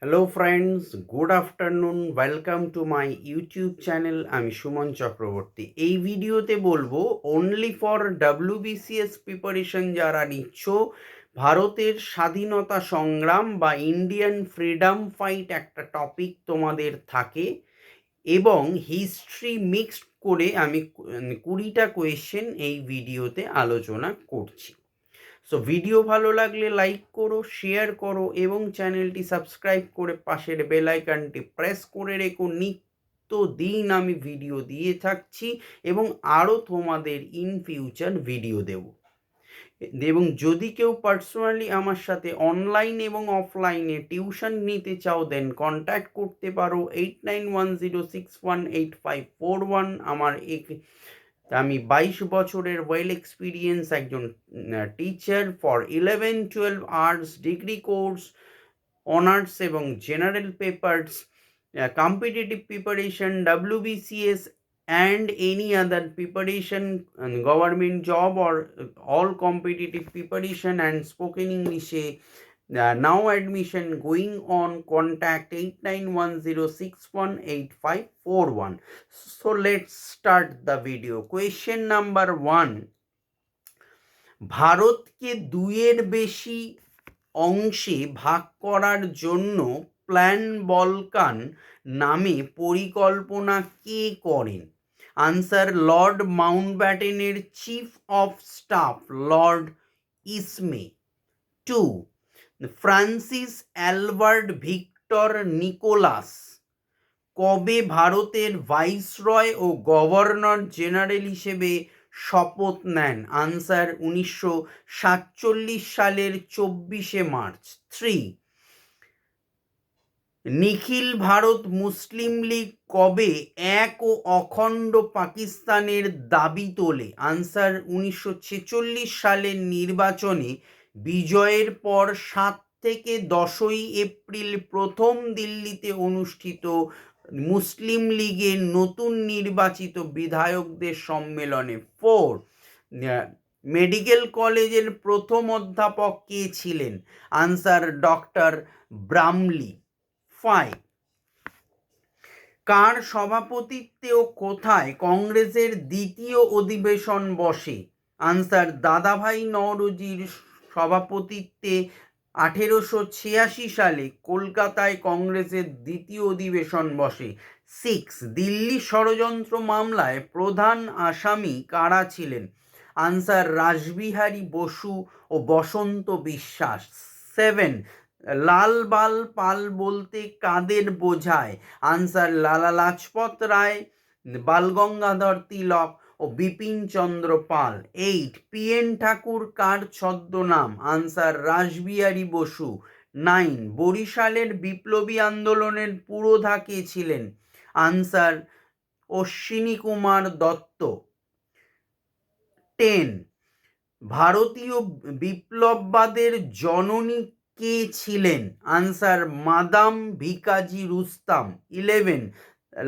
Hello friends, good afternoon. Welcome to my YouTube channel. আমি সুমন চক্রবর্তী। এই ভিডিওতে বলবো অনলি ফর ডাব্লিউবিসিএস প্রিপারেশন যারা নিচ্ছ, ভারতের স্বাধীনতা সংগ্রাম বা ইন্ডিয়ান ফ্রিডম ফাইট একটা টপিক তোমাদের থাকে এবং হিস্ট্রি মিক্সড করে আমি 20টা কোয়েশ্চেন এই ভিডিওতে আলোচনা করছি। সো ভিডিও ভালো লাগলে লাইক করো, শেয়ার করো এবং চ্যানেলটি সাবস্ক্রাইব করে পাশের বেল আইকনটি প্রেস করে রেখো। নিত্য দিন আমি ভিডিও দিয়ে থাকছি এবং আরও তোমাদের ইন ফিউচার ভিডিও দেব। এবং যদি কেউ পার্সোনালি আমার সাথে অনলাইন এবং অফলাইনে টিউশন নিতে চাও, দেন কন্ট্যাক্ট করতে পারো 8910618541। আমি 22 বছরের ওয়েল এক্সপিরিয়েন্স একজন teacher for 11-12 arts degree course, honours এবং general papers, competitive preparation, WBCS and any other preparation, government job or all competitive preparation and spoken English. Now admission going on. Contact 8910618541. So let's start the video. Question number 1. ভারতকে দুইয়ের বেশি অংশে ভাগ করার জন্য plan Balkan নামে পরিকল্পনা কে করেন? আনসার, লর্ড মাউন্টব্যাটেনের chief of staff lord Ismay. 2. Francis Albert Victor Nicolas কবে ভারতের ভাইসরয় ও গভর্নর জেনারেল হিসেবে শপথ নেন? আনসার, 1947 সালের 24শে মার্চ। 3. নিখিল ভারত মুসলিম লীগ কবে এক ও অখণ্ড পাকিস্তানের দাবি তোলে? আনসার, 1946 সালের নির্বাচনে বিজয়ের পর 7 থেকে 10ই এপ্রিল প্রথম দিল্লিতে অনুষ্ঠিত মুসলিম লীগের নতুন নির্বাচিত বিধায়কদের সম্মেলনে। 4. মেডিকেল কলেজের প্রথম অধ্যাপক কে ছিলেন? Answer, doctor ব্রামলি। 5. কার সভাপতিত্বে ও কোথায় কংগ্রেসের দ্বিতীয় অধিবেশন বসে? আনসার, দাদাভাই নওরোজির সভাপতিত্বে 1886 সালে কলকাতায় কংগ্রেসের দ্বিতীয় অধিবেশন বসে। 6. দিল্লি ষড়যন্ত্র মামলায় প্রধান আসামি কারা ছিলেন? আনসার, রাসবিহারী বসু ও বসন্ত বিশ্বাস। 7. লাল বাল পাল বলতে কাদের বোঝায়? আনসার, লালা লাজপত রায়, বালগঙ্গাধর তিলক ও বিপিন চন্দ্র পাল। 8. পি.এন. ঠাকুর কার ছদ্মনাম? আনসার, রাসবিহারী বসু। 9. বরিশালের বিপ্লবী আন্দোলনের পুরোধা কে ছিলেন? আনসার, অশ্বিনী কুমার দত্ত। 10. ভারতীয় বিপ্লববাদের জননী কে ছিলেন? Answer, madam Bhikaji Rustom. 11.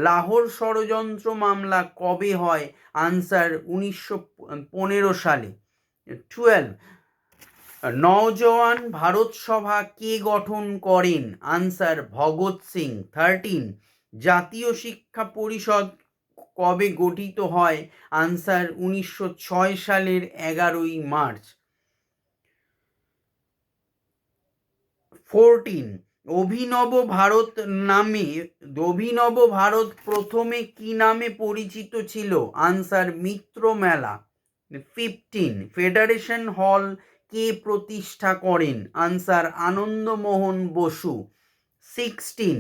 লাহোর ষড়যন্ত্র মামলা কবে হয়? আনসার, 1915 সালে। 12. নওজওয়ান ভারত সভা কে গঠন করেন? আনসার, ভগৎ সিং। 13. জাতীয় শিক্ষা পরিষদ কবে গঠিত হয়? আনসার, 1906 সালের 11ই মার্চ। 14. অভিনব ভারত প্রথমে কি নামে পরিচিত ছিল? আনসার, মিত্র মেলা। 15. ফেডারেশন হল কে প্রতিষ্ঠা করেন? আনসার, আনন্দমোহন বসু। 16.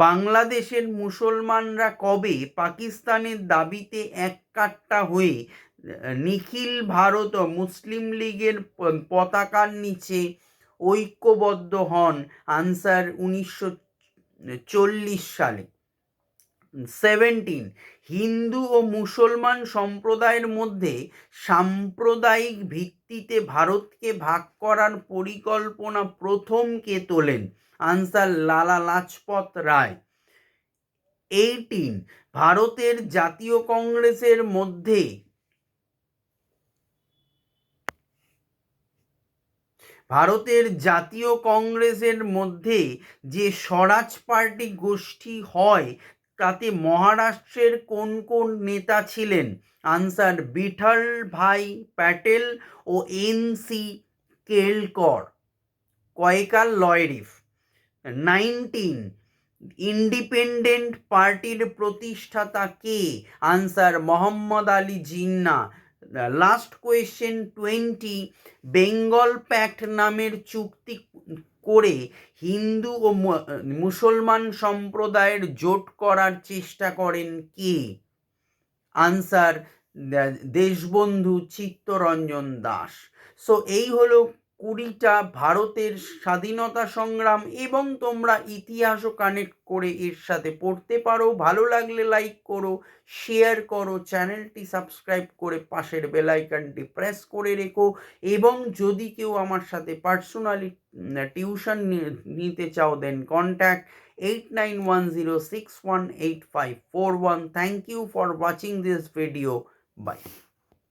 বাংলাদেশের মুসলমানরা কবে পাকিস্তানের দাবিতে এককাট্টা হয়ে নিখিল ভারত ও মুসলিম লীগের পতাকার নিচে ঐক্যবদ্ধ হন? আনসার, 1940 সালে। 17. হিন্দু ও মুসলমান সম্প্রদায়ের মধ্যে সাম্প্রদায়িক ভিত্তিতে ভারতকে ভাগ করার পরিকল্পনা প্রথম কে তোলেন? আনসার, লালা লাজপত রায়। 18. ভারতের জাতীয় কংগ্রেসের মধ্যে ভারতের জাতীয় কংগ্রেসের মধ্যে যে স্বরাজ পার্টি গোষ্ঠী হয় তাতে মহারাষ্ট্রের কোন কোন নেতা ছিলেন? আনসার বিঠল ভাই প্যাটেল ও এন.সি. কেলকর। কয়েকার লয়েরিফ। 19 ইন্ডিপেন্ডেন্ট পার্টির প্রতিষ্ঠাতা কে? Answer Mohammad Ali Jinnah. Last question 20 Bengal pact নামের চুক্তি করে হিন্দু ও মুসলমান সম্প্রদায়ের জোট করার চেষ্টা করেন কে? আনসার দেশবন্ধু চিত্তরঞ্জন দাস। সো এই হলো 20টা ভারতের স্বাধীনতা সংগ্রাম, এবং তোমরা ইতিহাসও কানেক্ট করে এর সাথে পড়তে পারো। ভালো লাগলে লাইক করো, শেয়ার করো, চ্যানেলটি সাবস্ক্রাইব করে পাশের বেল আইকনটি প্রেস করে রেখো। এবং যদি কেউ আমার সাথে পার্সোনালি টিউশন নিতে চাও, দেন contact 8910618541. Thank you for watching this video. Bye.